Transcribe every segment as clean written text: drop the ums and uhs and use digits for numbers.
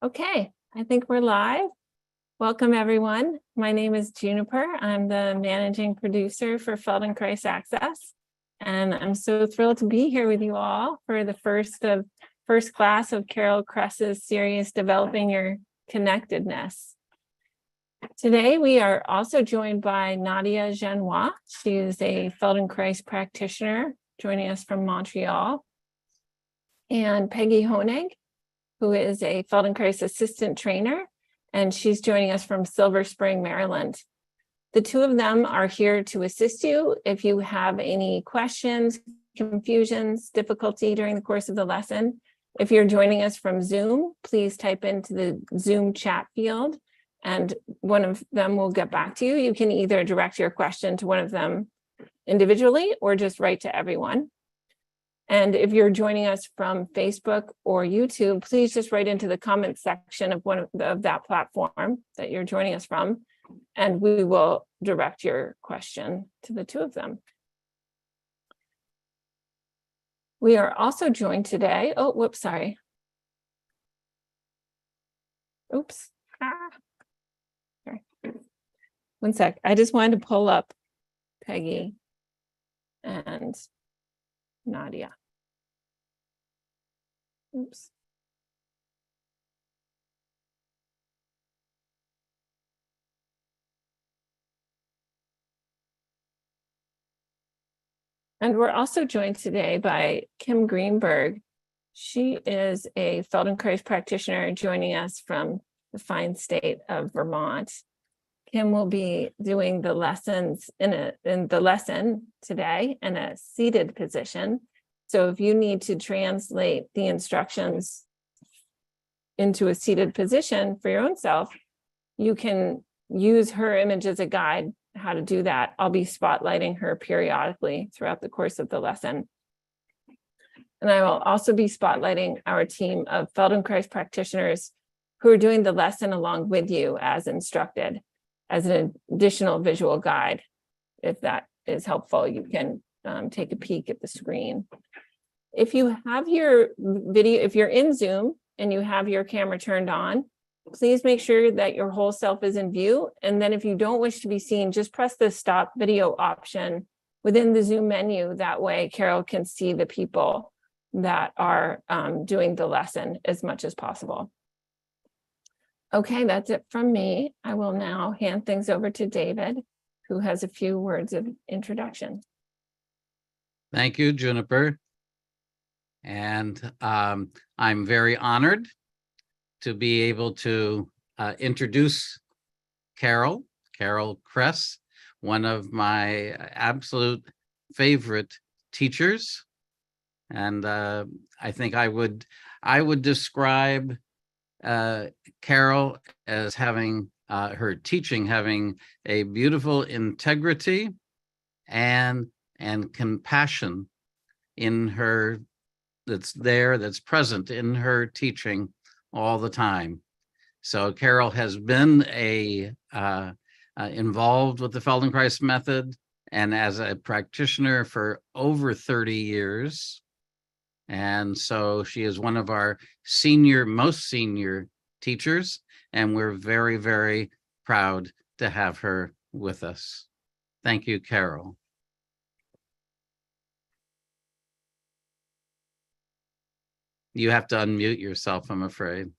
Okay, I think we're live. Welcome, everyone. My name is Juniper. I'm the managing producer for Feldenkrais Access, and I'm so thrilled to be here with you all for the first class of Carol Kress's series, Developing Your Connectedness. Today, we are also joined by Nadia Genois. She is a Feldenkrais practitioner joining us from Montreal, and Peggy Honig, who is a Feldenkrais assistant trainer, and she's joining us from Silver Spring, Maryland. The two of them are here to assist you if you have any questions, confusions, difficulty during the course of the lesson. If you're joining us from Zoom, please type into the Zoom chat field, and one of them will get back to you. You can either direct your question to one of them individually or just write to everyone. And if you're joining us from Facebook or YouTube, please just write into the comment section of that platform that you're joining us from, and we will direct your question to the two of them. We are also joined today. Oh, whoops, sorry. Oops. Sorry. One sec. I just wanted to pull up Peggy and Nadia. Oops. And we're also joined today by Kim Greenberg. She is a Feldenkrais practitioner joining us from the fine state of Vermont. Kim will be doing the lessons in the lesson today in a seated position. So if you need to translate the instructions into a seated position for your own self, you can use her image as a guide how to do that. I'll be spotlighting her periodically throughout the course of the lesson. And I will also be spotlighting our team of Feldenkrais practitioners who are doing the lesson along with you as instructed, as an additional visual guide. If that is helpful, you can take a peek at the screen. If you have your video, if you're in Zoom and you have your camera turned on, please make sure that your whole self is in view. And then if you don't wish to be seen, just press the stop video option within the Zoom menu. That way, Carol can see the people that are doing the lesson as much as possible. Okay, that's it from me. I will now hand things over to David, who has a few words of introduction. Thank you, Juniper. And I'm very honored to be able to introduce Carol Kress, one of my absolute favorite teachers. And I think I would describe Carol as having her teaching having a beautiful integrity and compassion in her that's present in her teaching all the time. So Carol has been involved with the Feldenkrais method and as a practitioner for over 30 years. And so she is one of our most senior teachers, and we're very, very proud to have her with us. Thank you, Carol. You have to unmute yourself, I'm afraid.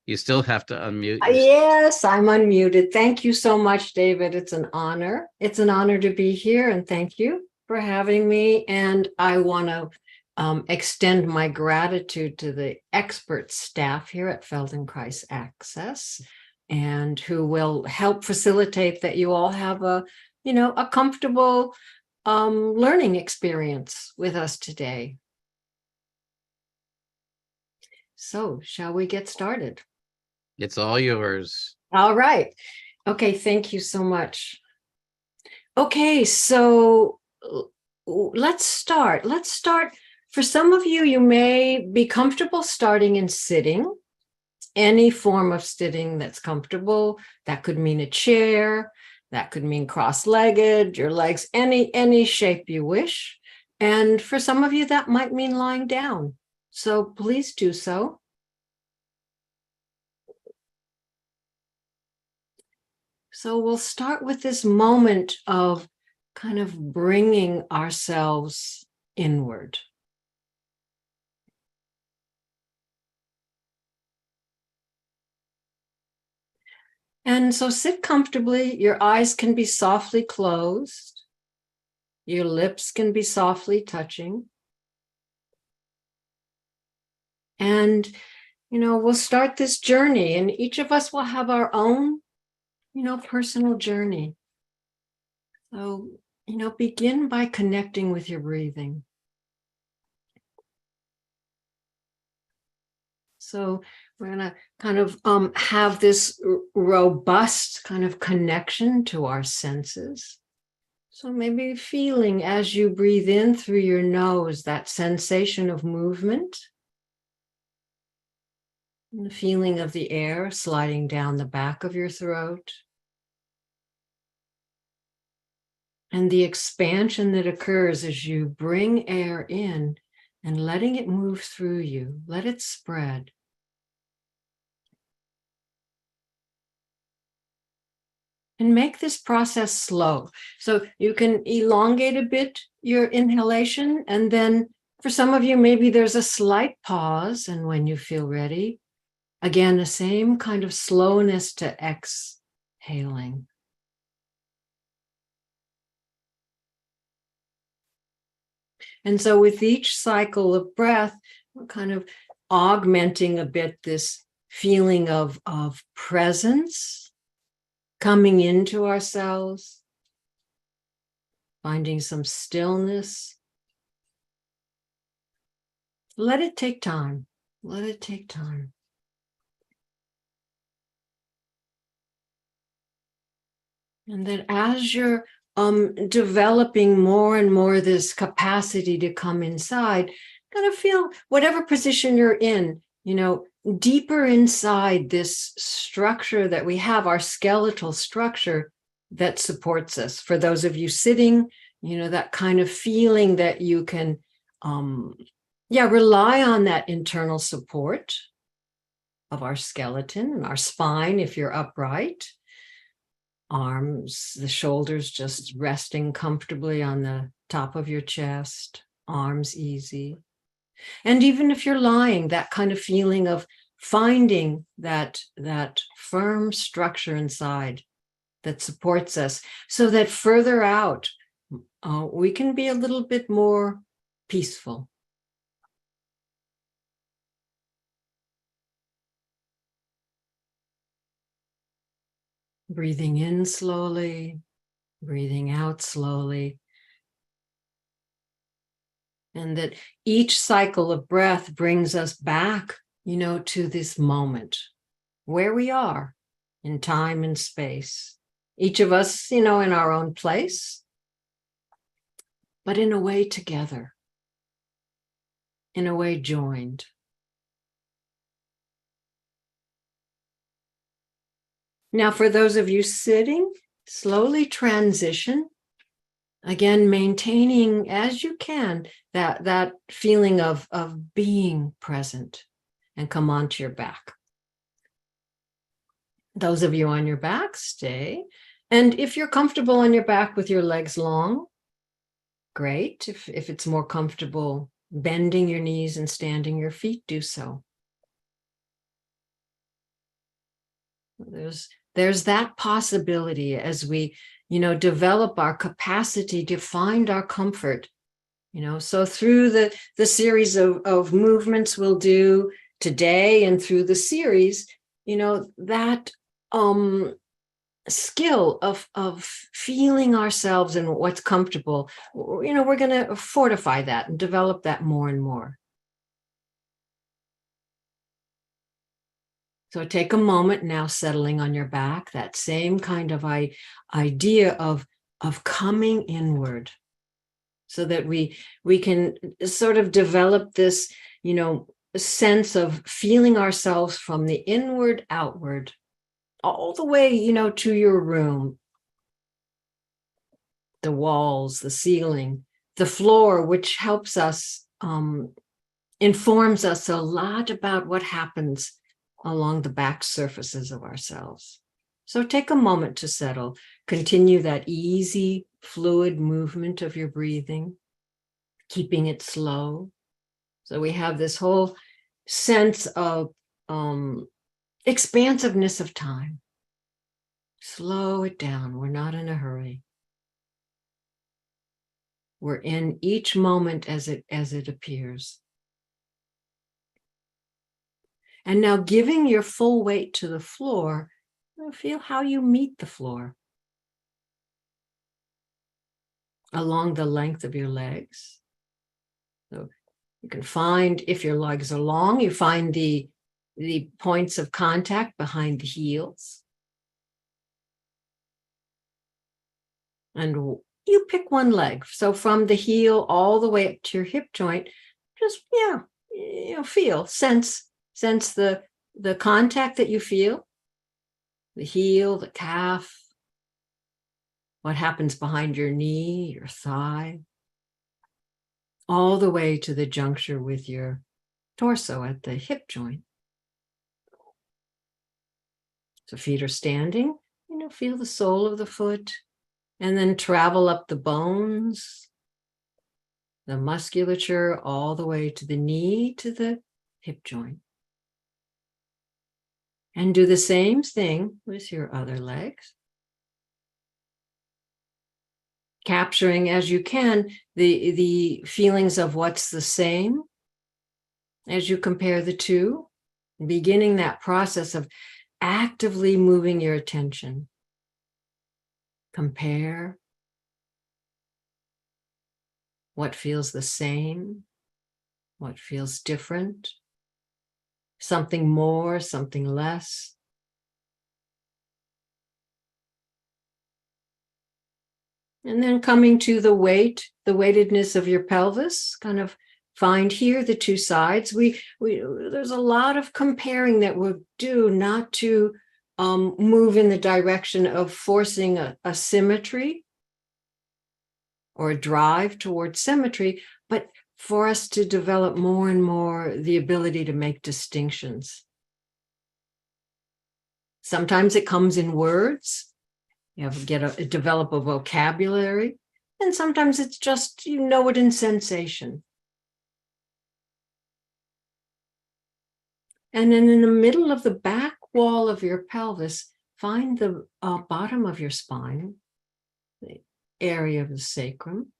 You still have to unmute yourself. Yes, I'm unmuted. Thank you so much, David. It's an honor. It's an honor to be here, and thank you for having me. And I want to extend my gratitude to the expert staff here at Feldenkrais Access, and who will help facilitate that you all have a comfortable learning experience with us today. So, shall we get started? It's all yours. All right. Okay, thank you so much. Okay, so let's start. For some of you, you may be comfortable starting in sitting. Any form of sitting that's comfortable. That could mean a chair. That could mean cross-legged, your legs, any shape you wish. And for some of you, that might mean lying down. So please do so. So we'll start with this moment of kind of bringing ourselves inward. And so sit comfortably. Your eyes can be softly closed. Your lips can be softly touching. And, we'll start this journey, and each of us will have our own, personal journey. So, begin by connecting with your breathing. So we're going to kind of have this robust kind of connection to our senses. So maybe feeling as you breathe in through your nose, that sensation of movement. And the feeling of the air sliding down the back of your throat. And the expansion that occurs as you bring air in and letting it move through you. Let it spread. And make this process slow. So you can elongate a bit your inhalation. And then for some of you, maybe there's a slight pause. And when you feel ready, again, the same kind of slowness to exhaling. And so with each cycle of breath, we're kind of augmenting a bit this feeling of presence coming into ourselves, finding some stillness. Let it take time. Let it take time. And then as you're developing more and more this capacity to come inside, kind of feel whatever position you're in, deeper inside this structure that we have, our skeletal structure that supports us. For those of you sitting, that kind of feeling that you can, rely on that internal support of our skeleton and our spine if you're upright. Arms, the shoulders just resting comfortably on the top of your chest, arms easy. And even if you're lying, that kind of feeling of finding that firm structure inside that supports us, so that further out, we can be a little bit more peaceful. Breathing in slowly, breathing out slowly. And that each cycle of breath brings us back, to this moment where we are in time and space. Each of us, in our own place, but in a way together, in a way joined. Now, for those of you sitting, slowly transition. Again, maintaining as you can that feeling of being present, and come onto your back. Those of you on your back, stay. And if you're comfortable on your back with your legs long, great. If it's more comfortable bending your knees and standing your feet, do so. There's that possibility as we develop our capacity to find our comfort, so through the series of movements we'll do today and through the series, that skill of feeling ourselves and what's comfortable, we're going to fortify that and develop that more and more. So take a moment now, settling on your back, that same kind of idea of coming inward, so that we can sort of develop this, sense of feeling ourselves from the inward outward, all the way, to your room, the walls, the ceiling, the floor, which helps us, informs us a lot about what happens along the back surfaces of ourselves. So take a moment to settle. Continue that easy, fluid movement of your breathing, keeping it slow. So we have this whole sense of expansiveness of time. Slow it down. We're not in a hurry. We're in each moment as it appears. And now giving your full weight to the floor, feel how you meet the floor. Along the length of your legs. So you can find, if your legs are long, you find the points of contact behind the heels. And you pick one leg. So from the heel all the way up to your hip joint, just, feel, sense the contact that you feel, the heel, the calf, what happens behind your knee, your thigh, all the way to the juncture with your torso at the hip joint. So feet are standing, feel the sole of the foot, and then travel up the bones, the musculature, all the way to the knee, to the hip joint. And do the same thing with your other legs. Capturing as you can the feelings of what's the same as you compare the two, beginning that process of actively moving your attention. Compare what feels the same, what feels different, something more, something less. And then coming to the weightedness of your pelvis, kind of find here the two sides. There's a lot of comparing that we'll do, not to move in the direction of forcing a symmetry or a drive towards symmetry, but for us to develop more and more the ability to make distinctions. Sometimes it comes in words. You have to develop a vocabulary, and sometimes it's just, it in sensation. And then in the middle of the back wall of your pelvis, find the bottom of your spine, the area of the sacrum.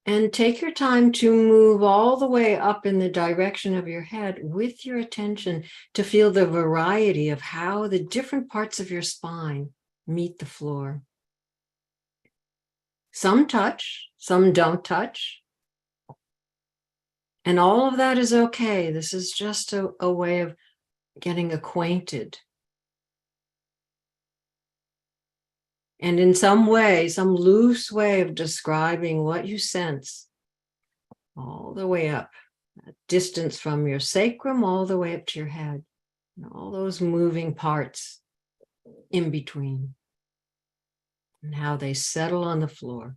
And take your time to move all the way up in the direction of your head with your attention to feel the variety of how the different parts of your spine meet the floor. Some touch, some don't touch. And all of that is okay. This is just a way of getting acquainted. And in some way, some loose way of describing what you sense all the way up, distance from your sacrum all the way up to your head, and all those moving parts in between, and how they settle on the floor.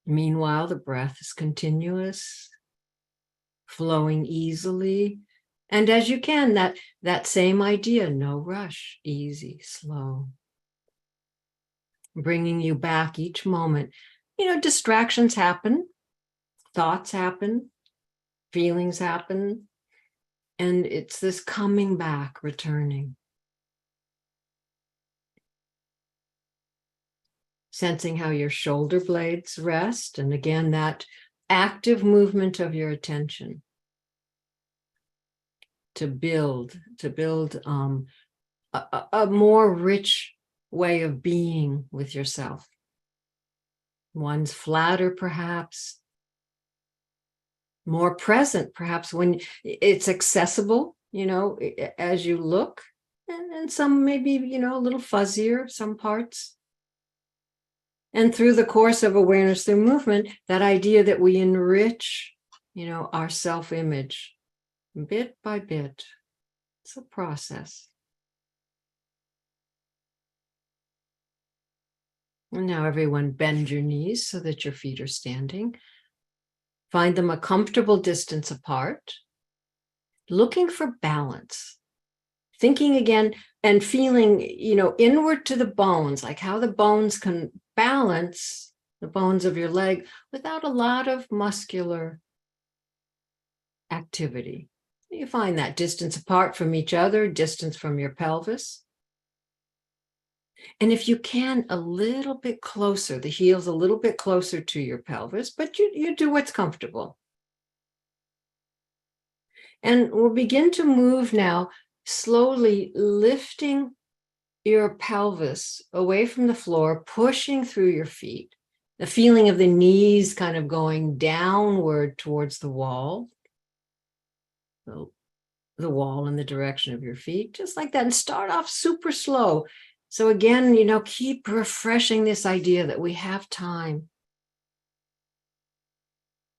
Meanwhile, the breath is continuous, flowing easily. And as you can, that same idea, no rush, easy, slow. Bringing you back each moment. Distractions happen, thoughts happen, feelings happen, and it's this coming back, returning. Sensing how your shoulder blades rest, and again, that active movement of your attention. To build a more rich way of being with yourself. One's flatter, perhaps, more present, perhaps, when it's accessible, as you look, and some maybe, a little fuzzier, some parts. And through the course of awareness through movement, that idea that we enrich, our self-image. Bit by bit. It's a process. And now everyone bend your knees so that your feet are standing. Find them a comfortable distance apart. looking for balance, thinking again and feeling, inward to the bones, like how the bones can balance the bones of your leg without a lot of muscular activity. You find that distance apart from each other, distance from your pelvis. And if you can, a little bit closer, the heels a little bit closer to your pelvis, but you do what's comfortable. And we'll begin to move now, slowly lifting your pelvis away from the floor, pushing through your feet. The feeling of the knees kind of going downward towards the wall. The wall in the direction of your feet, just like that. And start off super slow. So again, keep refreshing this idea that we have time.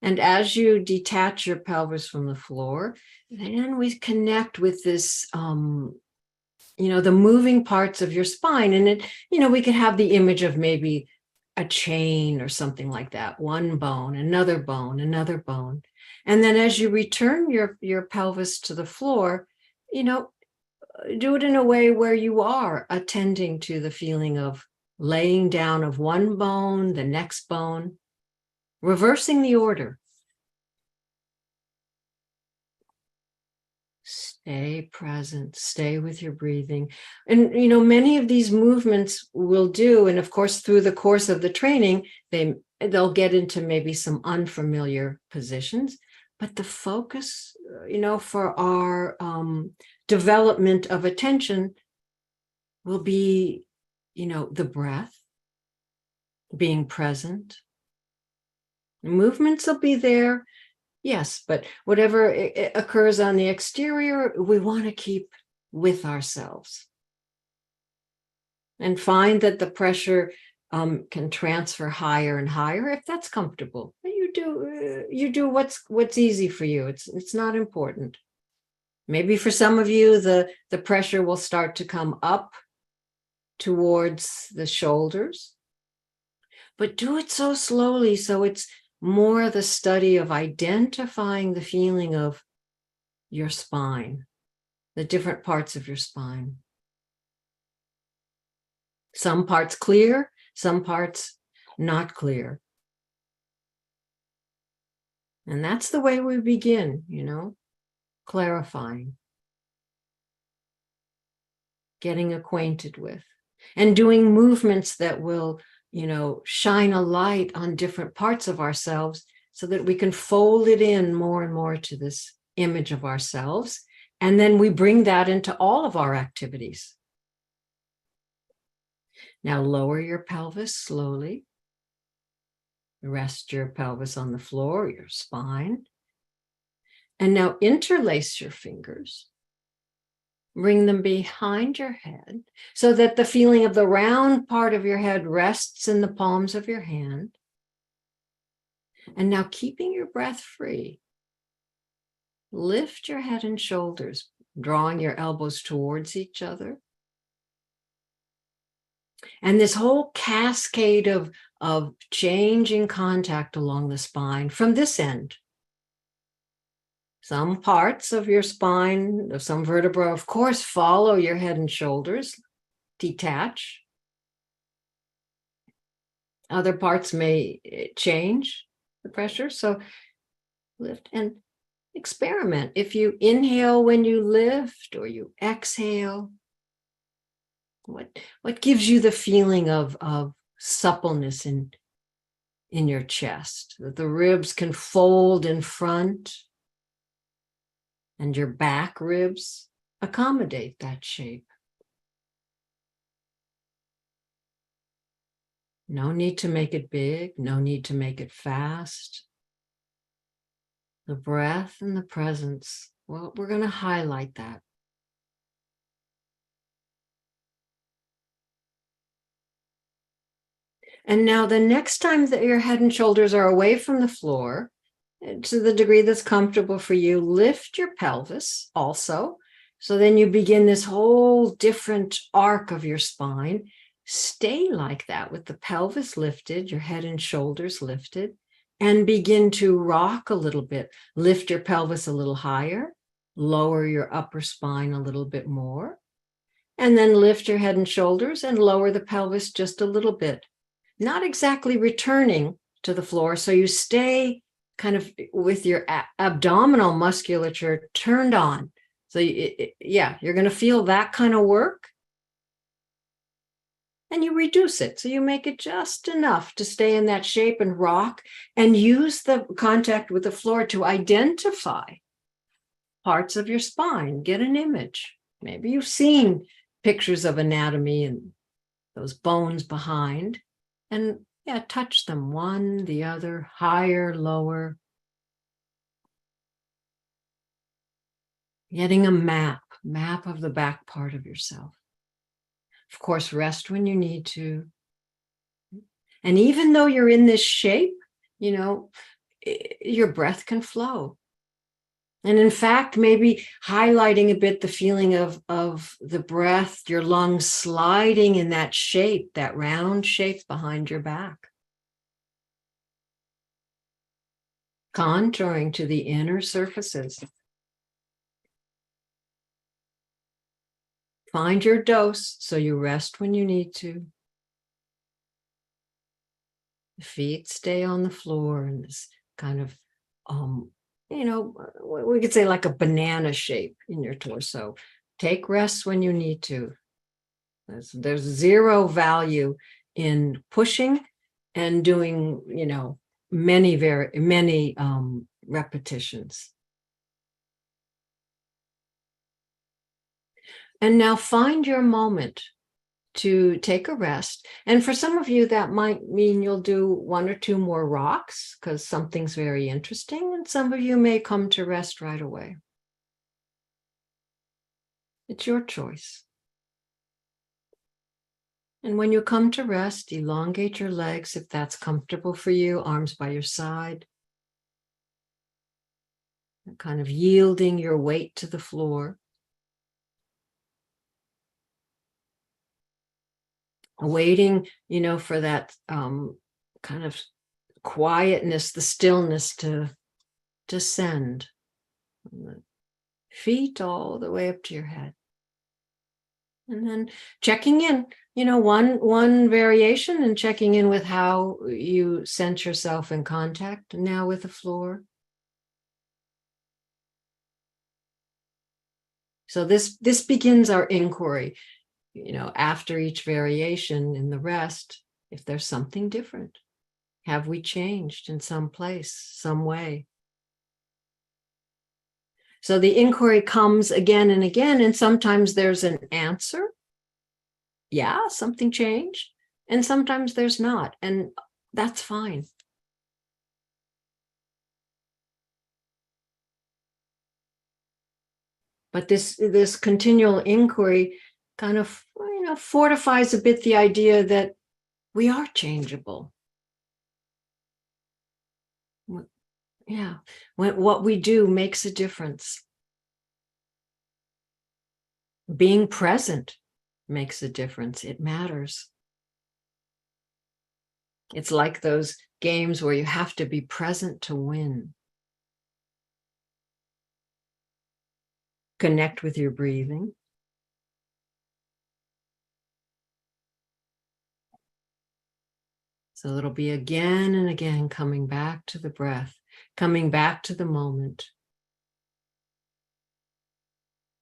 And as you detach your pelvis from the floor, then we connect with this, the moving parts of your spine. And we could have the image of maybe a chain or something like that. One bone, another bone, another bone. And then as you return your pelvis to the floor, do it in a way where you are attending to the feeling of laying down of one bone, the next bone, reversing the order. Stay present, stay with your breathing. And, many of these movements will do, and of course, through the course of the training, they'll get into maybe some unfamiliar positions, but the focus, for our development of attention will be, the breath, being present. Movements will be there, yes, but whatever occurs on the exterior, we want to keep with ourselves. And find that the pressure can transfer higher and higher if that's comfortable. You do what's easy for you. It's not important. Maybe for some of you, the pressure will start to come up towards the shoulders, but do it so slowly so it's more the study of identifying the feeling of your spine, the different parts of your spine. Some parts clear, some parts not clear. And that's the way we begin, clarifying, getting acquainted with, and doing movements that will, shine a light on different parts of ourselves so that we can fold it in more and more to this image of ourselves. And then we bring that into all of our activities. Now lower your pelvis slowly. Rest your pelvis on the floor, your spine. And now interlace your fingers. Bring them behind your head so that the feeling of the round part of your head rests in the palms of your hand. And now keeping your breath free, lift your head and shoulders, drawing your elbows towards each other. And this whole cascade of changing contact along the spine from this end. Some parts of your spine, of some vertebra, of course, follow your head and shoulders, detach. Other parts may change the pressure. So lift and experiment. If you inhale when you lift or you exhale, what gives you the feeling of suppleness in your chest, that the ribs can fold in front and your back ribs accommodate that shape. No need to make it big, no need to make it fast. The breath and the presence, well, we're going to highlight that. And now the next time that your head and shoulders are away from the floor, to the degree that's comfortable for you, lift your pelvis also. So then you begin this whole different arc of your spine. Stay like that with the pelvis lifted, your head and shoulders lifted, and begin to rock a little bit. Lift your pelvis a little higher, lower your upper spine a little bit more. And then lift your head and shoulders and lower the pelvis just a little bit. Not exactly returning to the floor. So you stay kind of with your abdominal musculature turned on. So yeah, you're going to feel that kind of work. And you reduce it. So you make it just enough to stay in that shape and rock, and use the contact with the floor to identify parts of your spine. Get an image. Maybe you've seen pictures of anatomy and those bones behind, and yeah, touch them, one, the other, higher, lower. Getting a map of the back part of yourself. Of course, rest when you need to. And even though you're in this shape, you know, your breath can flow. And in fact, maybe highlighting a bit the feeling of the breath, your lungs sliding in that shape, that round shape behind your back. Contouring to the inner surfaces. Find your dose so you rest when you need to. The feet stay on the floor in this kind of, you know, we could say like a banana shape in your torso. Take rest when you need to. There's zero value in pushing and doing, you know, many repetitions. And now find your moment to take a rest. And for some of you, that might mean you'll do one or two more rocks because something's very interesting. And some of you may come to rest right away. It's your choice. And when you come to rest, elongate your legs if that's comfortable for you, arms by your side. Kind of yielding your weight to the floor. Waiting, you know, for that kind of quietness, the stillness to descend. From the feet all the way up to your head. And then checking in, you know, one variation, and checking in with how you sense yourself in contact now with the floor. So this begins our inquiry. You know, after each variation in the rest, if there's something different, have we changed in some place, some way? So the inquiry comes again and again, and sometimes there's an answer. Yeah, something changed. And sometimes there's not, and that's fine. But this continual inquiry kind of, you know, fortifies a bit the idea that we are changeable. Yeah, what we do makes a difference. Being present makes a difference. It matters. It's like those games where you have to be present to win. Connect with your breathing. So it'll be again and again coming back to the breath, coming back to the moment.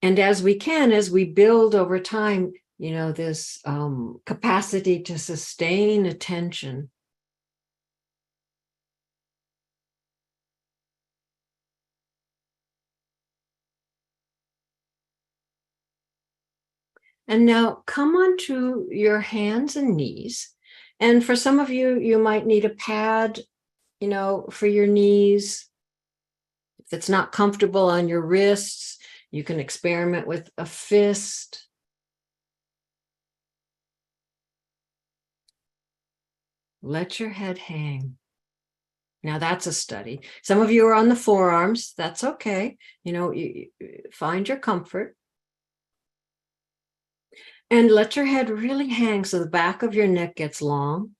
And as we build over time, you know, this capacity to sustain attention. And now come onto your hands and knees. And for some of you, you might need a pad, you know, for your knees. If it's not comfortable on your wrists, you can experiment with a fist. Let your head hang. Now that's a study. Some of you are on the forearms. That's okay. You know, you find your comfort. And let your head really hang so the back of your neck gets long.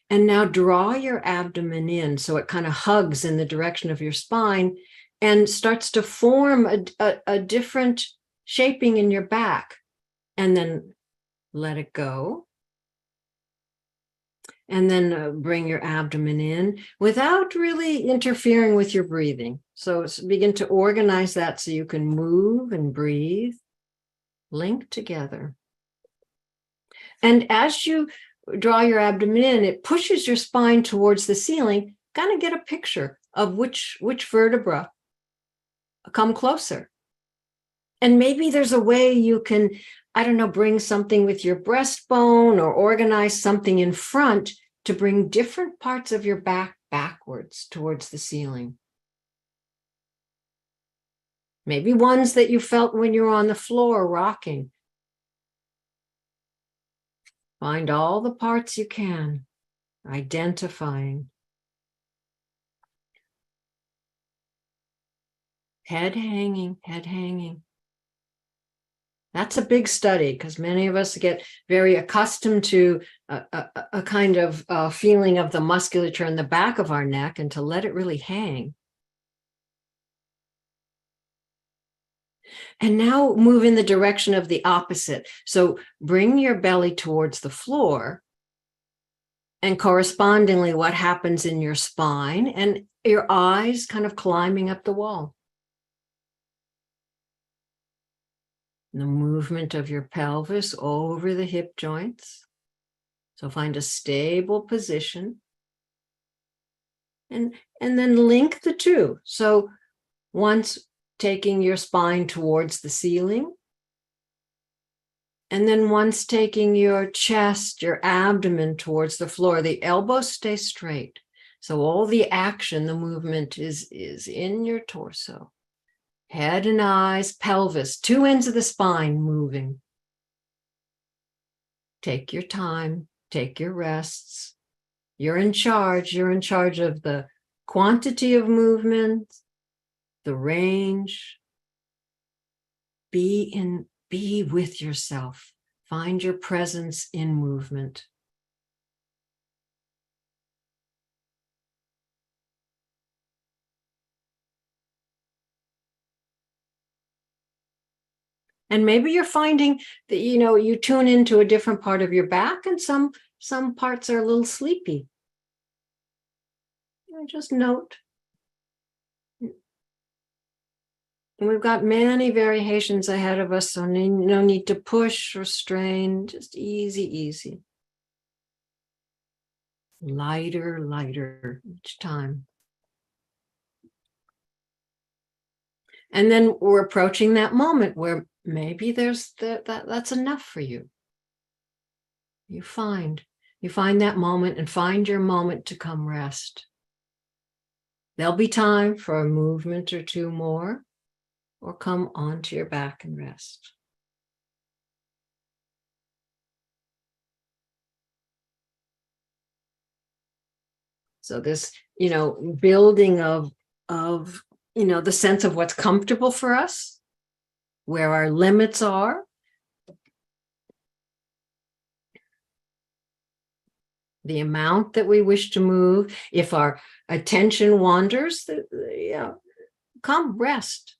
And now draw your abdomen in so it kind of hugs in the direction of your spine. and starts to form a different shaping in your back. And then let it go. And then bring your abdomen in without really interfering with your breathing. So begin to organize that so you can move and breathe, link together. And as you draw your abdomen in, it pushes your spine towards the ceiling. Kind of get a picture of which vertebra come closer. And maybe there's a way you can, I don't know, bring something with your breastbone or organize something in front to bring different parts of your back backwards towards the ceiling. Maybe ones that you felt when you were on the floor rocking. Find all the parts you can, identifying. Head hanging, head hanging. That's a big study because many of us get very accustomed to a kind of feeling of the musculature in the back of our neck, and to let it really hang. And now move in the direction of the opposite. So bring your belly towards the floor, and correspondingly what happens in your spine and your eyes kind of climbing up the wall. The movement of your pelvis over the hip joints. So find a stable position. And then link the two. So once taking your spine towards the ceiling. And then once taking your chest, your abdomen towards the floor. The elbows stay straight. So all the action, the movement is in your torso. Head and eyes, pelvis, two ends of the spine moving. Take your time, take your rests. You're in charge. You're in charge of the quantity of movement, the range. Be with yourself. Find your presence in movement. And maybe you're finding that, you tune into a different part of your back, and some parts are a little sleepy. Just note. And we've got many variations ahead of us, so no need to push or strain, just easy, easy. Lighter, lighter each time. And then we're approaching that moment where maybe that's enough for you. You find that moment, and find your moment to come rest. There'll be time for a movement or two more, or come onto your back and rest. So this, building of the sense of what's comfortable for us, where our limits are. The amount that we wish to move. If our attention wanders, come rest.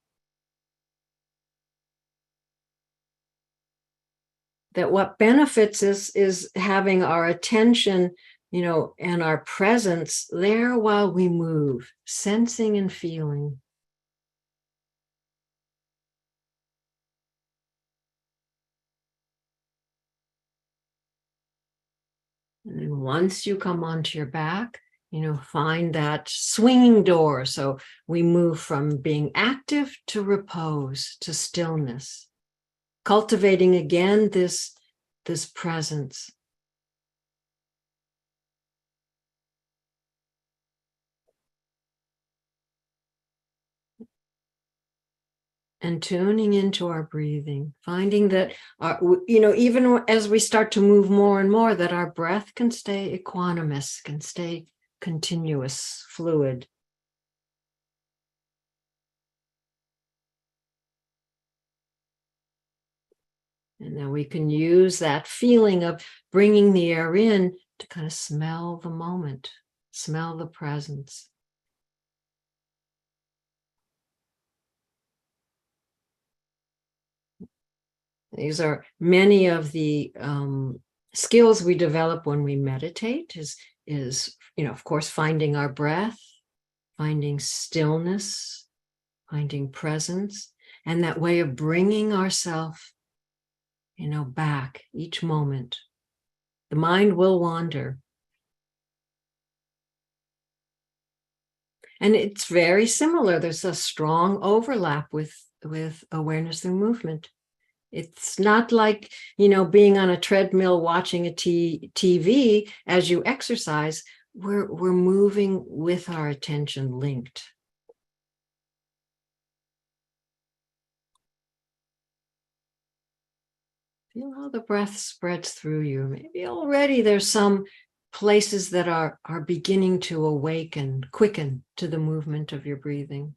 That what benefits is having our attention, and our presence there while we move, sensing and feeling. And then once you come onto your back, find that swinging door. So we move from being active to repose, to stillness, cultivating again this presence. And tuning into our breathing, finding that, even as we start to move more and more, that our breath can stay equanimous, can stay continuous, fluid. And then we can use that feeling of bringing the air in to kind of smell the moment, smell the presence. These are many of the skills we develop when we meditate is, of course, finding our breath, finding stillness, finding presence, and that way of bringing ourselves, back each moment. The mind will wander. And it's very similar. There's a strong overlap with awareness through movement. It's not like, being on a treadmill watching a TV as you exercise. We're moving with our attention linked. Feel how the breath spreads through you. Maybe already there's some places that are beginning to awaken, quicken to the movement of your breathing.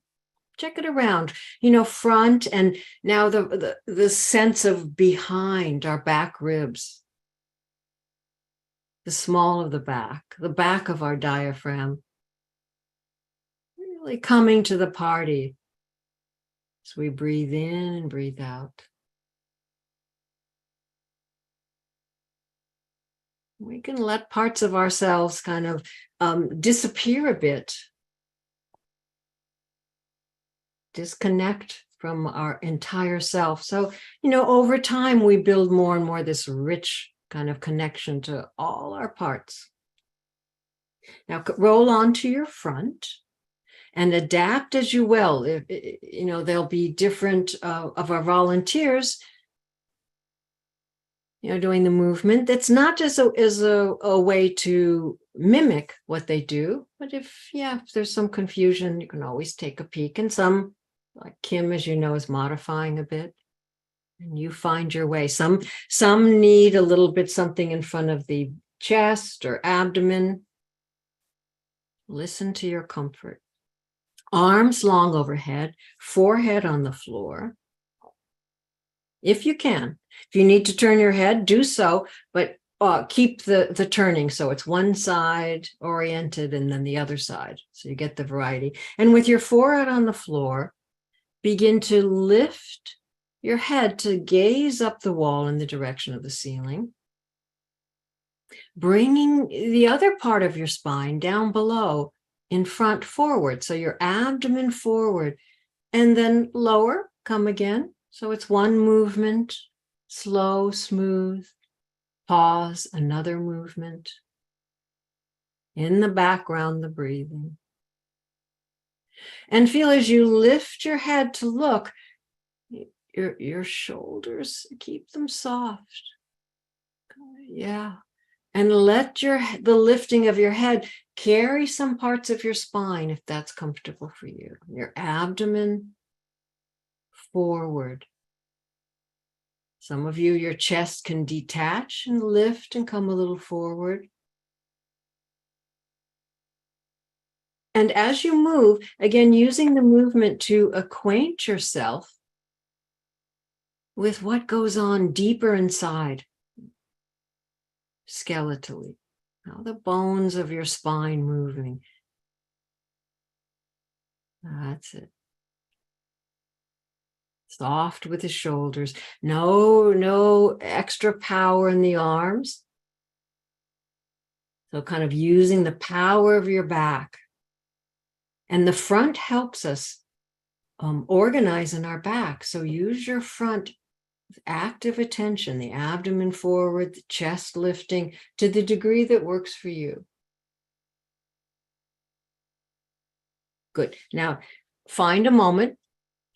Check it around, front, and now the sense of behind our back ribs, the small of the back of our diaphragm, really coming to the party as we breathe in and breathe out. We can let parts of ourselves kind of disappear a bit, disconnect from our entire self. So, over time, we build more and more this rich kind of connection to all our parts. Now, roll onto your front and adapt as you will. There'll be different of our volunteers doing the movement. That's not just as a way to mimic what they do, but if there's some confusion, you can always take a peek. And some, like Kim, as you know, is modifying a bit, and you find your way. Some need a little bit something in front of the chest or abdomen. Listen to your comfort. Arms long overhead, forehead on the floor. If you can. If you need to turn your head, do so, but keep the turning so it's one side oriented and then the other side, so you get the variety. And with your forehead on the floor, begin to lift your head to gaze up the wall in the direction of the ceiling, bringing the other part of your spine down below, in front, forward, so your abdomen forward, and then lower, come again. So it's one movement, slow, smooth, pause, another movement. In the background, the breathing. And feel as you lift your head to look, your shoulders, keep them soft. Yeah. And let the lifting of your head carry some parts of your spine if that's comfortable for you. Your abdomen forward. Some of you, your chest can detach and lift and come a little forward. And as you move, again, using the movement to acquaint yourself with what goes on deeper inside, skeletally. How the bones of your spine moving. That's it. Soft with the shoulders. No extra power in the arms. So kind of using the power of your back. And the front helps us organize in our back. So use your front with active attention, the abdomen forward, the chest lifting to the degree that works for you. Good. Now, find a moment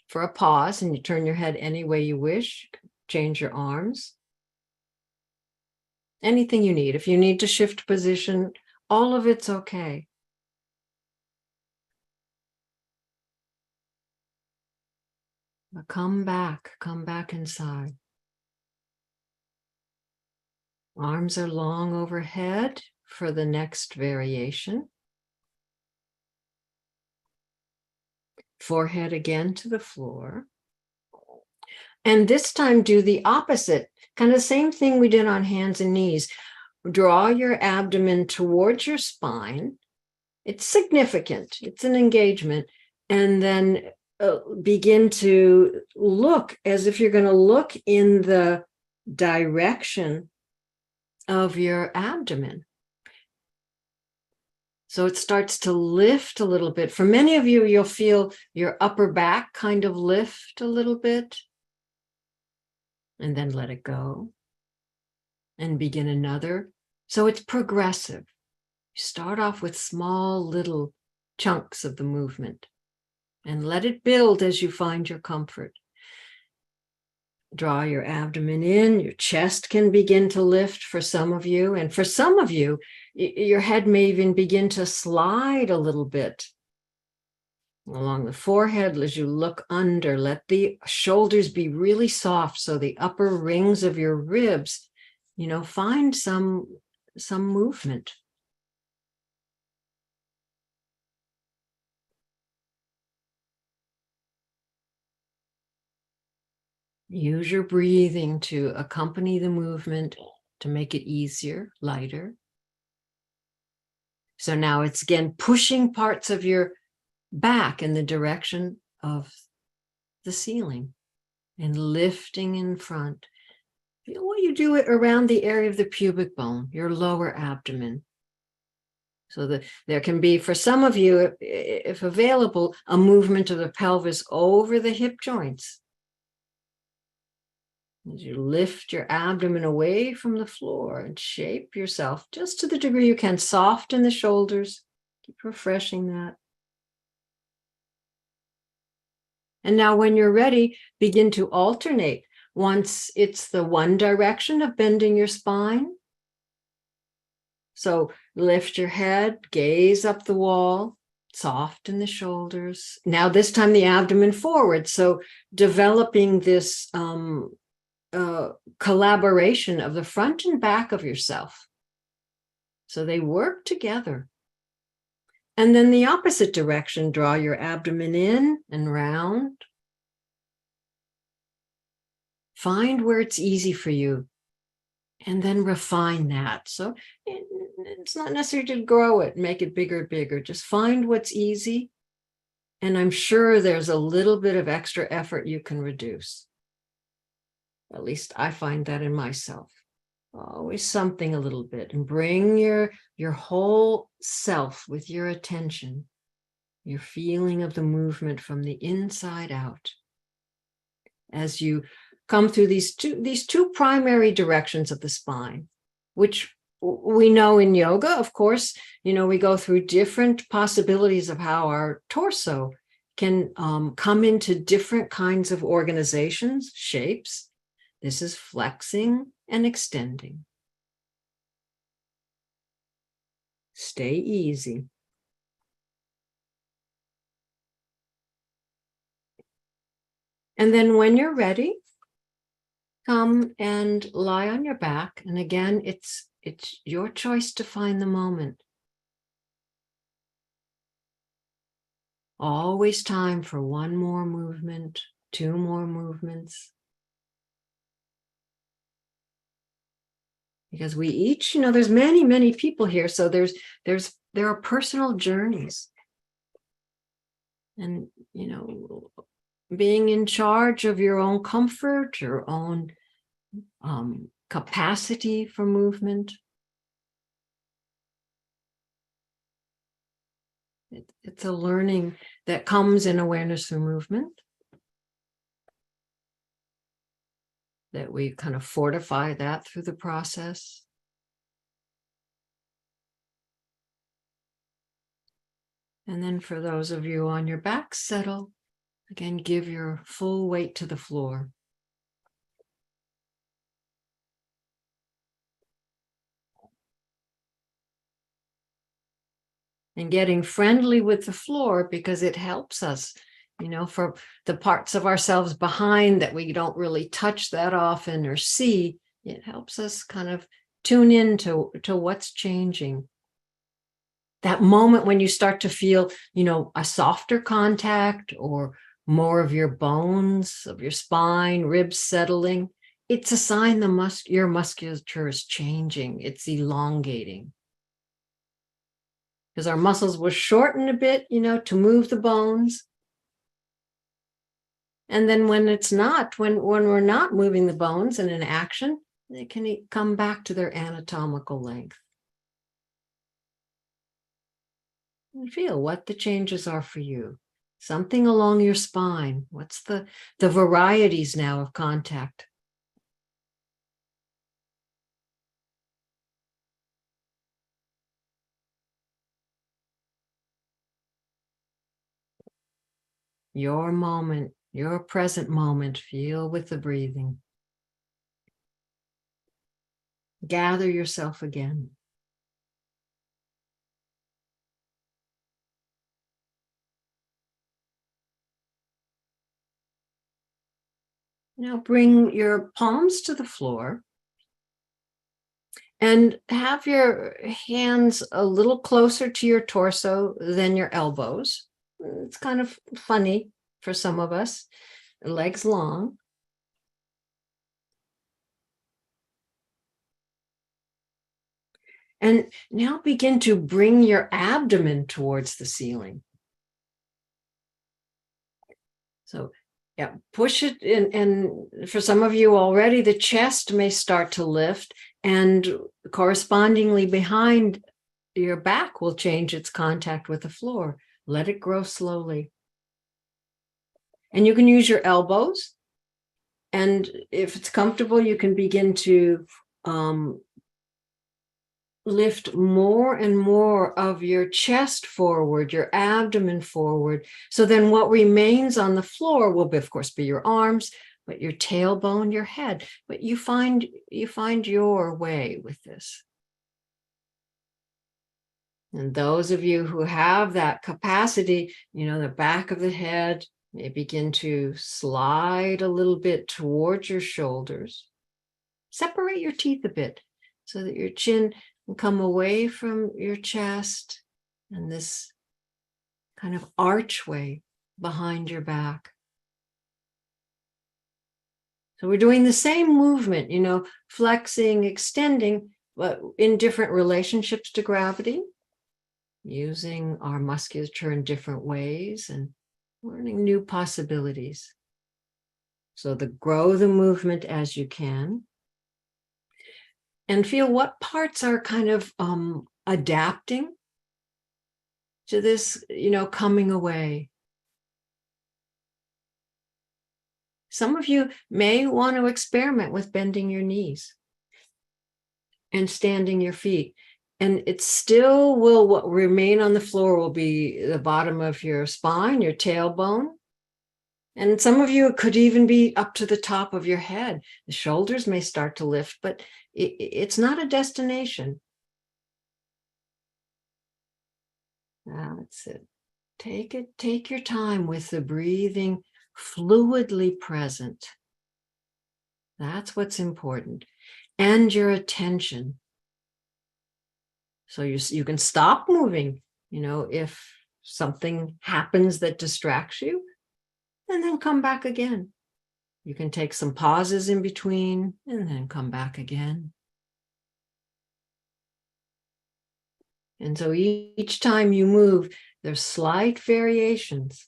for a pause, and you turn your head any way you wish. Change your arms. Anything you need. If you need to shift position, all of it's okay. But come back inside. Arms are long overhead for the next variation. Forehead again to the floor. And this time do the opposite, kind of the same thing we did on hands and knees. Draw your abdomen towards your spine. It's significant. It's an engagement. And then begin to look as if you're going to look in the direction of your abdomen. So it starts to lift a little bit. For many of you, you'll feel your upper back kind of lift a little bit. And then let it go. And begin another. So it's progressive. You start off with small little chunks of the movement. And let it build as you find your comfort. Draw your abdomen in. Your chest can begin to lift for some of you. And for some of you, your head may even begin to slide a little bit along the forehead as you look under. Let the shoulders be really soft so the upper rings of your ribs, find some movement. Use your breathing to accompany the movement to make it easier, lighter. So now it's again pushing parts of your back in the direction of the ceiling and lifting in front. Feel what you do it around the area of the pubic bone, your lower abdomen. So that there can be, for some of you, if available, a movement of the pelvis over the hip joints. As you lift your abdomen away from the floor and shape yourself just to the degree you can, soften the shoulders, keep refreshing that. And now when you're ready, begin to alternate. Once it's the one direction of bending your spine. So lift your head, gaze up the wall, soften the shoulders. Now this time the abdomen forward. So developing this collaboration of the front and back of yourself. So they work together. And then the opposite direction, draw your abdomen in and round. Find where it's easy for you. And then refine that. So it's not necessary to grow it, make it bigger. Just find what's easy. And I'm sure there's a little bit of extra effort you can reduce. At least I find that in myself. Always something a little bit. And bring your whole self with your attention, your feeling of the movement from the inside out. As you come through these two primary directions of the spine, which we know in yoga, of course, we go through different possibilities of how our torso can come into different kinds of organizations, shapes. This is flexing and extending. Stay easy. And then when you're ready, come and lie on your back. And again, it's your choice to find the moment. Always time for one more movement, two more movements. Because we each, there's many people here. So there are personal journeys. And, being in charge of your own comfort, your own capacity for movement. It's a learning that comes in awareness through movement. That we kind of fortify that through the process. And then for those of you on your back, settle. Again, give your full weight to the floor. And getting friendly with the floor because it helps us, for the parts of ourselves behind that we don't really touch that often or see, it helps us kind of tune in to what's changing. That moment when you start to feel, a softer contact or more of your bones, of your spine, ribs settling, it's a sign your musculature is changing. It's elongating. Because our muscles will shorten a bit, to move the bones. And then when it's not, when we're not moving the bones and in action, they can come back to their anatomical length. And feel what the changes are for you. Something along your spine. What's the varieties now of contact? Your moment, your present moment, feel with the breathing. Gather yourself again. Now bring your palms to the floor and have your hands a little closer to your torso than your elbows. It's kind of funny for some of us, legs long. And now begin to bring your abdomen towards the ceiling. So yeah, push it in, and for some of you already, the chest may start to lift, and correspondingly behind your back will change its contact with the floor. Let it grow slowly. And you can use your elbows. And if it's comfortable, you can begin to lift more and more of your chest forward, your abdomen forward. So then what remains on the floor will, of course, be your arms, but your tailbone, your head. But you find your way with this. And those of you who have that capacity, the back of the head may begin to slide a little bit towards your shoulders. Separate your teeth a bit so that your chin can come away from your chest and this kind of archway behind your back. So we're doing the same movement, flexing, extending, but in different relationships to gravity, using our musculature in different ways and learning new possibilities. So grow the movement as you can. And feel what parts are kind of adapting to this, coming away. Some of you may want to experiment with bending your knees and standing your feet. And it still will, what remain on the floor will be the bottom of your spine, your tailbone. And some of you, it could even be up to the top of your head. The shoulders may start to lift, but it's not a destination. That's it. Take your time with the breathing, fluidly present. That's what's important. And your attention. So you can stop moving, if something happens that distracts you, and then come back again. You can take some pauses in between and then come back again. And so each time you move, there's slight variations.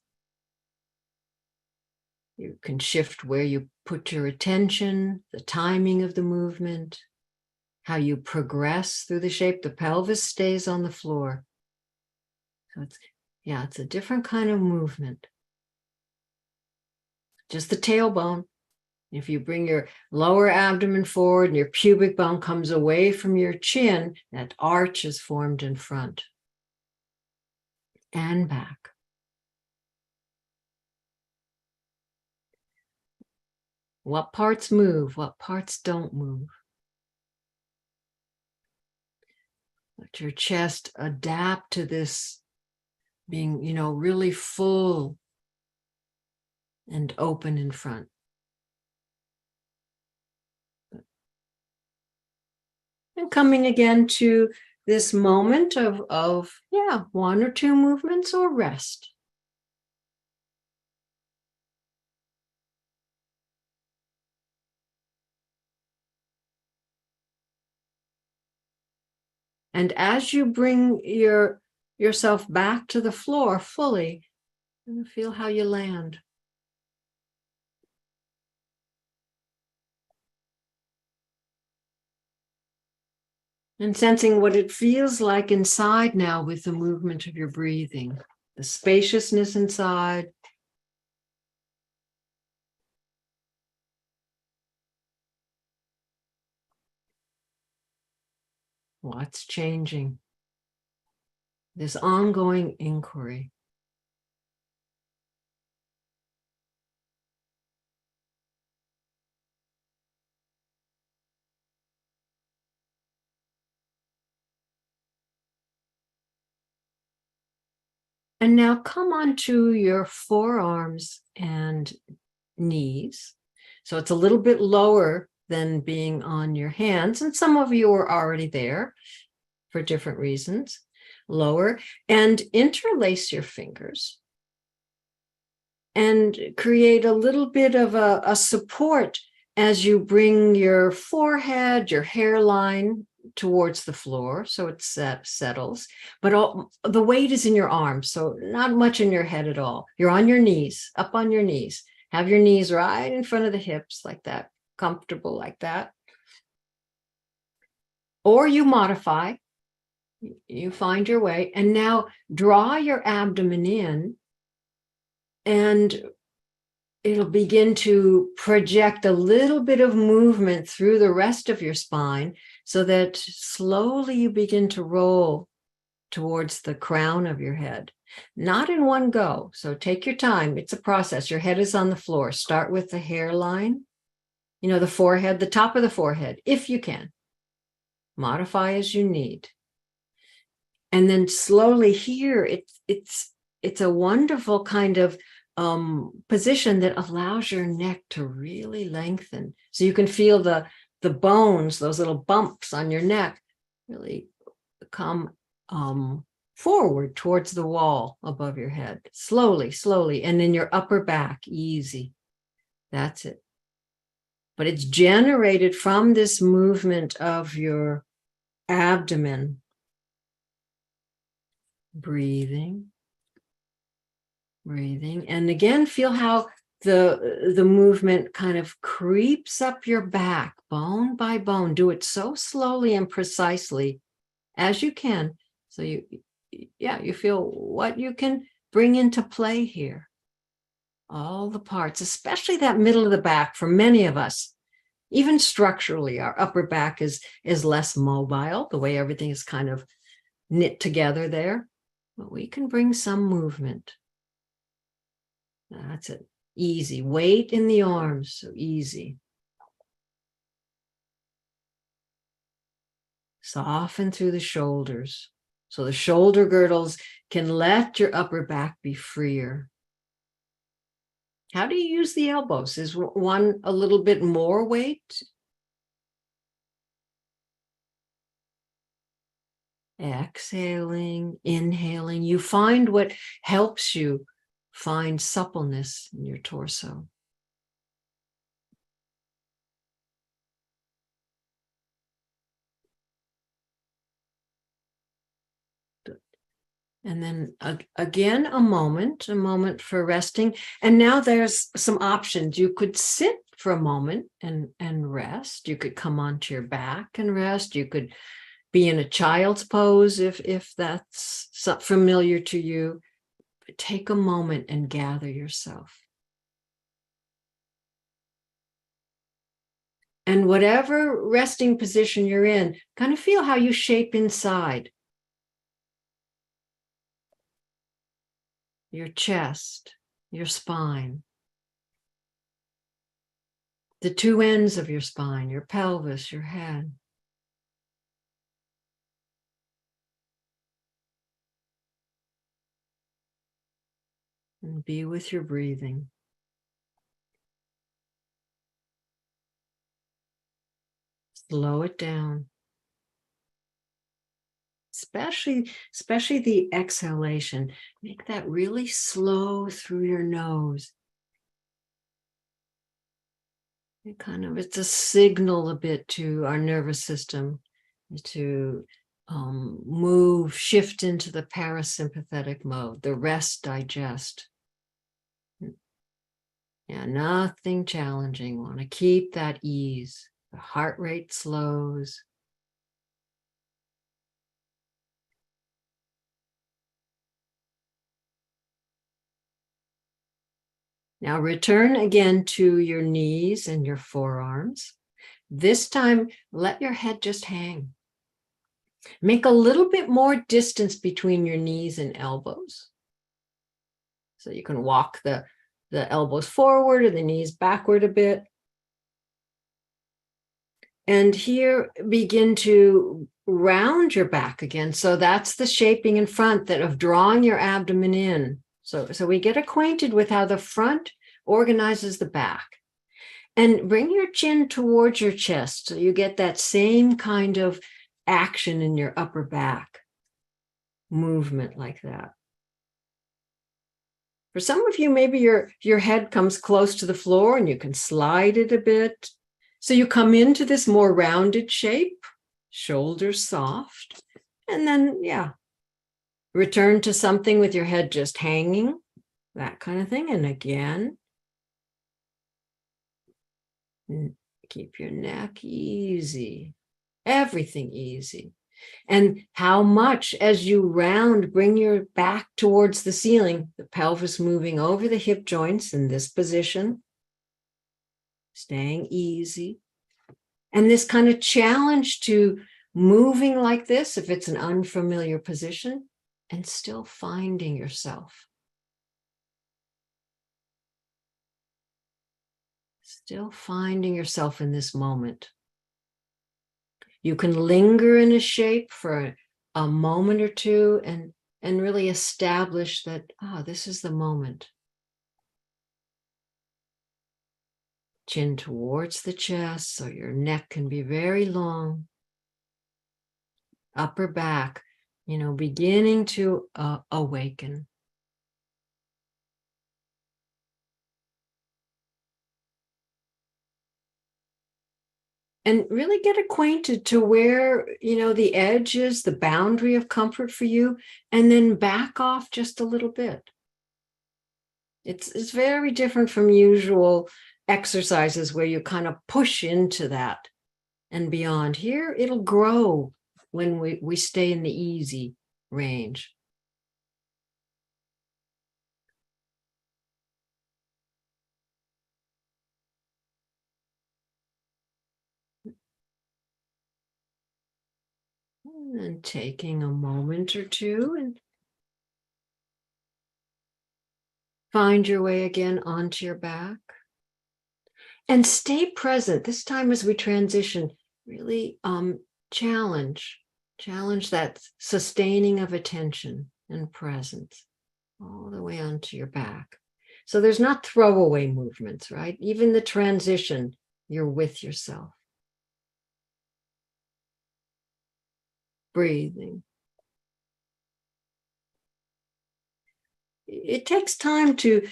You can shift where you put your attention, the timing of the movement, how you progress through the shape. The pelvis stays on the floor. So it's a different kind of movement. Just the tailbone. If you bring your lower abdomen forward and your pubic bone comes away from your chin, that arch is formed in front and back. What parts move? What parts don't move? Let your chest adapt to this being, really full and open in front. And coming again to this moment of one or two movements or rest. And as you bring yourself back to the floor fully, feel how you land. And sensing what it feels like inside now with the movement of your breathing, the spaciousness inside. What's changing? This ongoing inquiry. And now come onto your forearms and knees. So it's a little bit lower than being on your hands. And some of you are already there for different reasons. Lower and interlace your fingers and create a little bit of a support as you bring your forehead, your hairline towards the floor, so it settles, but the weight is in your arms, so not much in your head at all. You're on your knees, up on your knees. Have your knees right in front of the hips like that, comfortable like that. Or you modify, you find your way, and now draw your abdomen in, and it'll begin to project a little bit of movement through the rest of your spine so that slowly you begin to roll towards the crown of your head. Not in one go. So take your time. It's a process. Your head is on the floor. Start with the hairline, the forehead, the top of the forehead, if you can. Modify as you need. And then slowly here, it's a wonderful kind of position that allows your neck to really lengthen. So you can feel the bones, those little bumps on your neck, really come forward towards the wall above your head. Slowly, slowly. And in your upper back, easy. That's it. But it's generated from this movement of your abdomen. Breathing. And again, feel how the movement kind of creeps up your back, bone by bone. Do it so slowly and precisely as you can. So you feel what you can bring into play here. All the parts, especially that middle of the back. For many of us, even structurally, our upper back is less mobile, the way everything is kind of knit together there. But we can bring some movement. That's it. Easy. Weight in the arms. So easy. Soften through the shoulders. So the shoulder girdles can let your upper back be freer. How do you use the elbows? Is one a little bit more weight? Exhaling, inhaling. You find what helps you find suppleness in your torso. And then again, a moment for resting. And now there's some options. You could sit for a moment and rest. You could come onto your back and rest. You could be in a child's pose if that's familiar to you. But take a moment and gather yourself. And whatever resting position you're in, kind of feel how you shape inside. Your chest, your spine, the two ends of your spine, your pelvis, your head. And be with your breathing. Slow it down. Especially the exhalation. Make that really slow through your nose. It's a signal a bit to our nervous system to shift into the parasympathetic mode, the rest, digest. Yeah, nothing challenging. Want to keep that ease. The heart rate slows. Now return again to your knees and your forearms. This time, let your head just hang. Make a little bit more distance between your knees and elbows. So you can walk the elbows forward or the knees backward a bit. And here, begin to round your back again. So that's the shaping in front of drawing your abdomen in. So we get acquainted with how the front organizes the back. And bring your chin towards your chest so you get that same kind of action in your upper back, movement like that. For some of you, maybe your head comes close to the floor and you can slide it a bit. So you come into this more rounded shape, shoulders soft, and then, return to something with your head just hanging, that kind of thing. And again, keep your neck easy, everything easy. And how much as you round, bring your back towards the ceiling, the pelvis moving over the hip joints in this position, staying easy. And this kind of challenge to moving like this, if it's an unfamiliar position, and still finding yourself. Still finding yourself in this moment. You can linger in a shape for a moment or two and really establish that, this is the moment. Chin towards the chest so your neck can be very long. Upper back, beginning to awaken. And really get acquainted to where, the edge is, the boundary of comfort for you, and then back off just a little bit. It's very different from usual exercises where you kind of push into that and beyond. Here, it'll grow when we stay in the easy range. And then taking a moment or two and find your way again onto your back. And stay present. This time as we transition, really challenge that sustaining of attention and presence all the way onto your back. So there's not throwaway movements, right? Even the transition, you're with yourself. Breathing. It takes time to,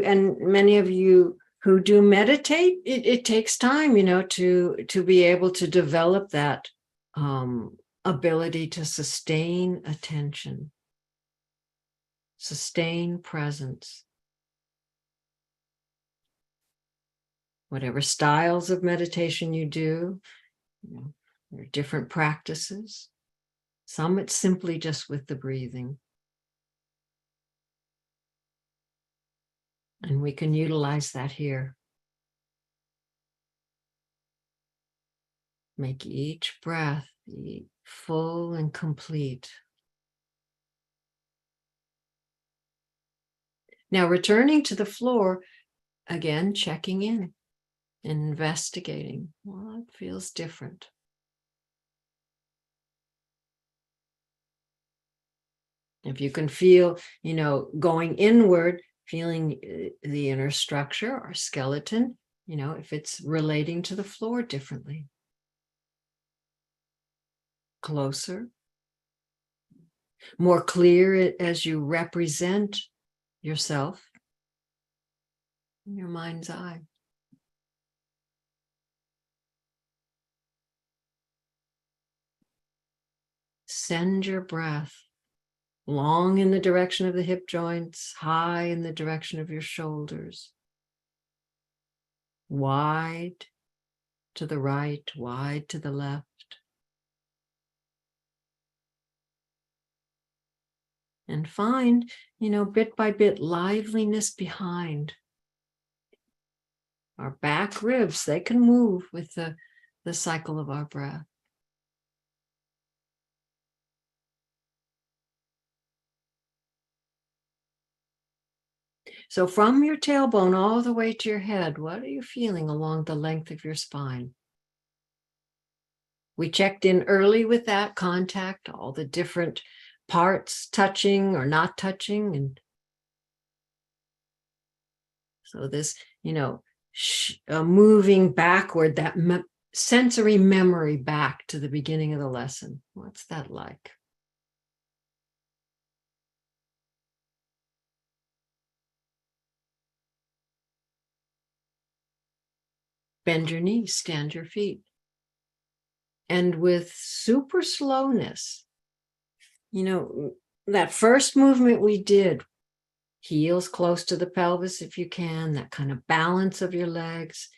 and many of you who do meditate, it takes time, to be able to develop that ability to sustain attention, sustain presence. Whatever styles of meditation you do, there are different practices. Some it's simply just with the breathing. And we can utilize that here. Make each breath full and complete. Now, returning to the floor, again, checking in, investigating. Well, it feels different. If you can feel, going inward, feeling the inner structure or skeleton, if it's relating to the floor differently. Closer. More clear as you represent yourself in your mind's eye. Send your breath long in the direction of the hip joints, high in the direction of your shoulders, wide to the right, wide to the left. And find, bit by bit, liveliness behind Our back ribs, they can move with the cycle of our breath. So from your tailbone all the way to your head, what are you feeling along the length of your spine? We checked in early with that contact, all the different parts touching or not touching. And so this, moving backward, that sensory memory back to the beginning of the lesson. What's that like? Bend your knees, stand your feet. And with super slowness, that first movement we did, heels close to the pelvis if you can, that kind of balance of your legs.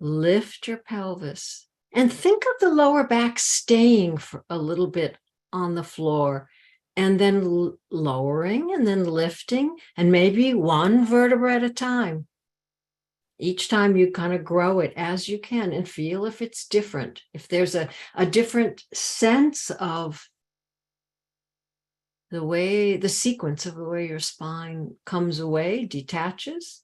Lift your pelvis and think of the lower back staying for a little bit on the floor, and then lowering and then lifting, and maybe one vertebra at a time. Each time you kind of grow it as you can and feel if it's different, if there's a different sense of the sequence of the way your spine comes away, detaches,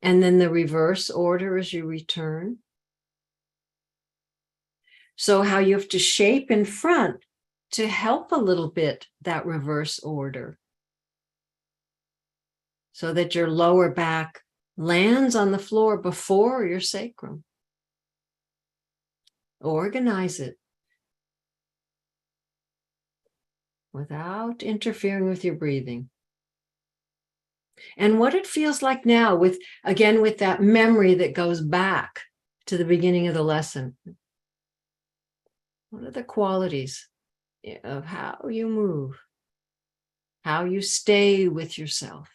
and then the reverse order as you return. So how you have to shape in front to help a little bit that reverse order, so that your lower back lands on the floor before your sacrum. Organize it without interfering with your breathing. And what it feels like now with that memory that goes back to the beginning of the lesson. What are the qualities of how you move, how you stay with yourself?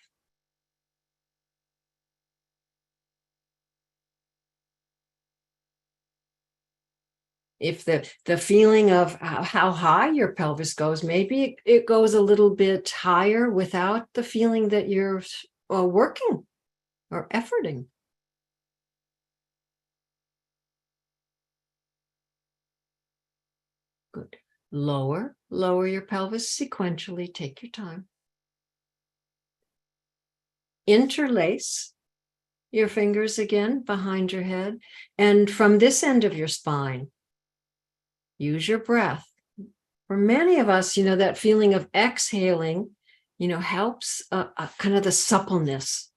If the feeling of how high your pelvis goes, maybe it goes a little bit higher without the feeling that you're working or efforting. Good. Lower your pelvis sequentially. Take your time. Interlace your fingers again behind your head. And from this end of your spine, use your breath. For many of us, that feeling of exhaling, helps kind of the suppleness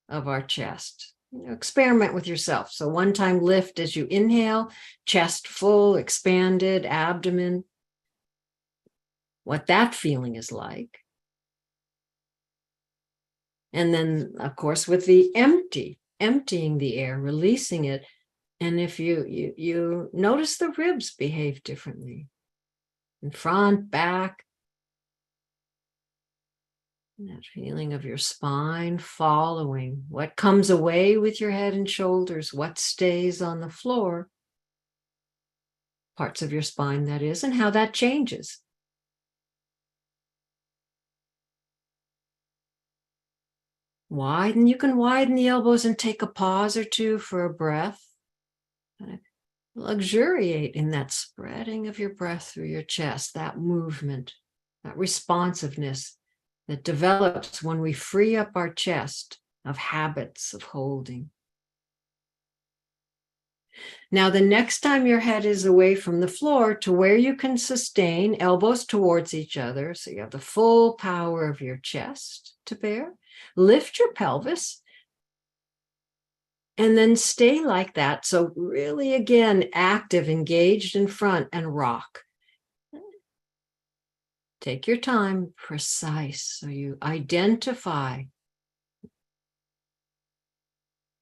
of our chest. Experiment with yourself. So one time lift as you inhale, chest full, expanded, abdomen. What that feeling is like. And then, of course, with the emptying the air, releasing it. And if you notice the ribs behave differently, in front, back, that feeling of your spine following what comes away with your head and shoulders, what stays on the floor, parts of your spine that is, and how that changes. You can widen the elbows and take a pause or two for a breath. Luxuriate in that spreading of your breath through your chest, that movement, that responsiveness that develops when we free up our chest of habits of holding. Now, the next time your head is away from the floor to where you can sustain, elbows towards each other, so you have the full power of your chest to bear, lift your pelvis, and then stay like that. So really, again, active, engaged in front, and rock. Take your time, precise, so you identify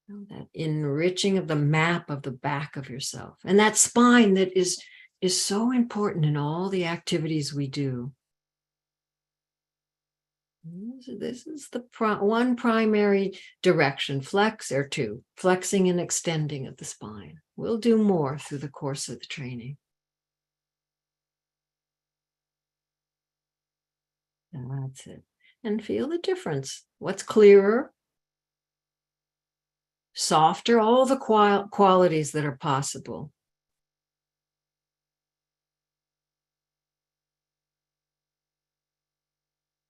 that enriching of the map of the back of yourself. And that spine that is so important in all the activities we do. This is the one primary direction, flex, or two, flexing and extending of the spine. We'll do more through the course of the training. That's it. And feel the difference. What's clearer? softer, all the qualities that are possible.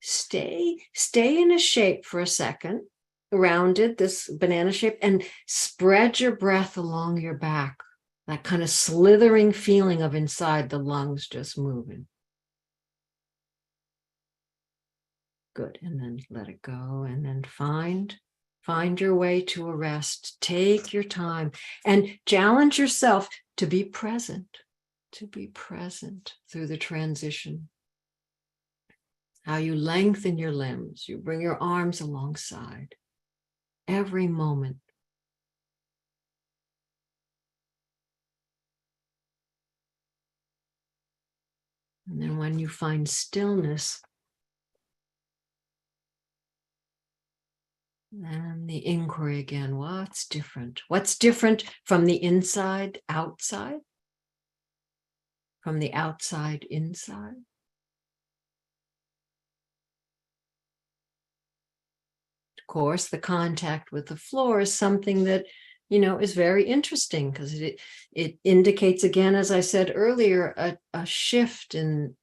Stay in a shape for a second, rounded, this banana shape, and spread your breath along your back. That kind of slithering feeling of inside the lungs just moving. Good. And then let it go. And then find your way to a rest. Take your time and challenge yourself to be present through the transition. How you lengthen your limbs, you bring your arms alongside every moment. And then when you find stillness, then the inquiry again, what's different? What's different from the inside outside? From the outside inside? Of course, the contact with the floor is something that, is very interesting because it indicates, again, as I said earlier, a shift in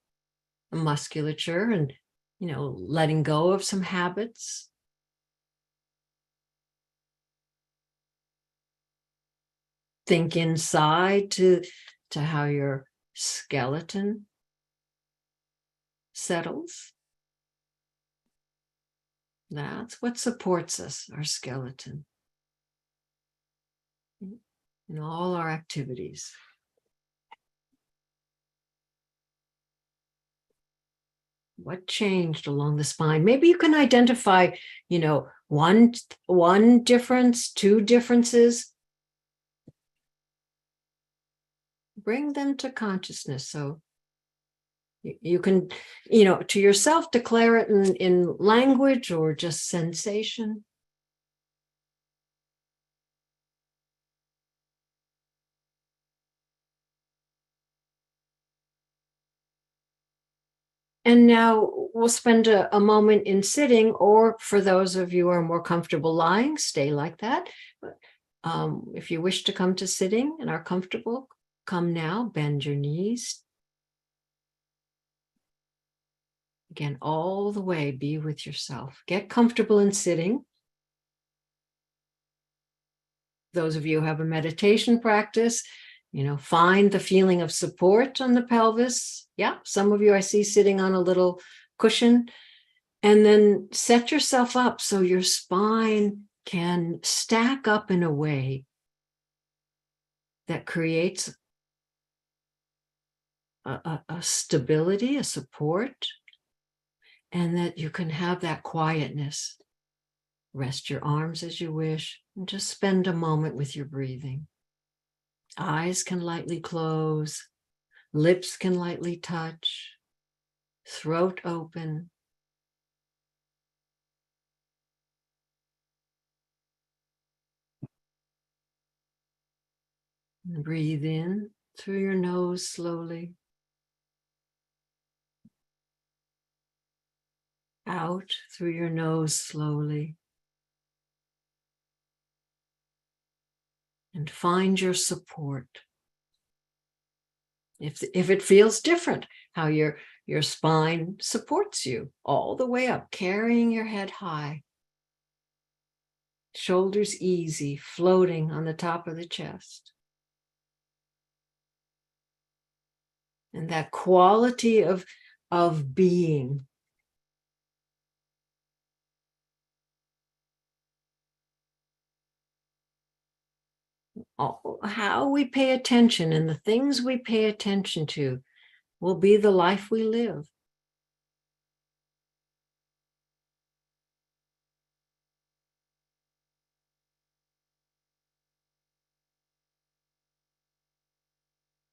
the musculature and, letting go of some habits. Think inside to how your skeleton settles. That's what supports us, our skeleton, in all our activities. What changed along the spine? Maybe you can identify, one difference, two differences. Bring them to consciousness. So you can, to yourself, declare it in language or just sensation. And now we'll spend a moment in sitting, or for those of you who are more comfortable lying, stay like that. If you wish to come to sitting and are comfortable, come now, bend your knees. Again, all the way, be with yourself. Get comfortable in sitting. Those of you who have a meditation practice, find the feeling of support on the pelvis. Yeah, some of you I see sitting on a little cushion. And then set yourself up so your spine can stack up in a way that creates a stability, a support, and that you can have that quietness. Rest your arms as you wish, and just spend a moment with your breathing. Eyes can lightly close, lips can lightly touch, throat open. And breathe in through your nose slowly. Out through your nose slowly. And find your support. If it feels different, how your spine supports you all the way up, carrying your head high. Shoulders easy, floating on the top of the chest. And that quality of being. How we pay attention and the things we pay attention to will be the life we live.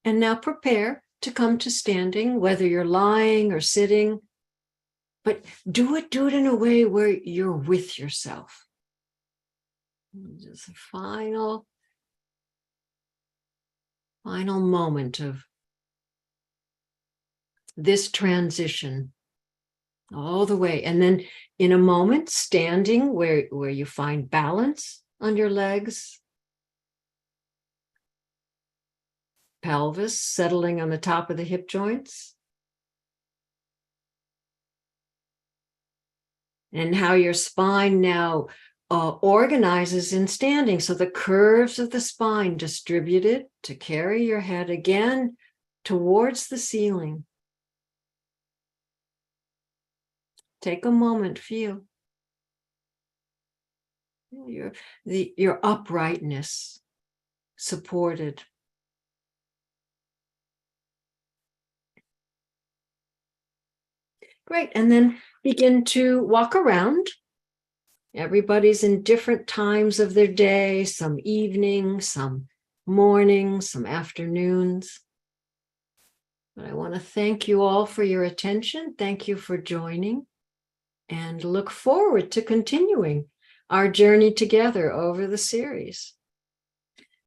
And now prepare to come to standing, whether you're lying or sitting, but do it in a way where you're with yourself. Just a final moment of this transition all the way. And then in a moment, standing where you find balance on your legs. Pelvis settling on the top of the hip joints. And how your spine now organizes in standing. So the curves of the spine distributed to carry your head again towards the ceiling. Take a moment, feel your uprightness supported. Great, and then begin to walk around. Everybody's in different times of their day, some evening, some morning, some afternoons. But I want to thank you all for your attention. Thank you for joining, and look forward to continuing our journey together over the series.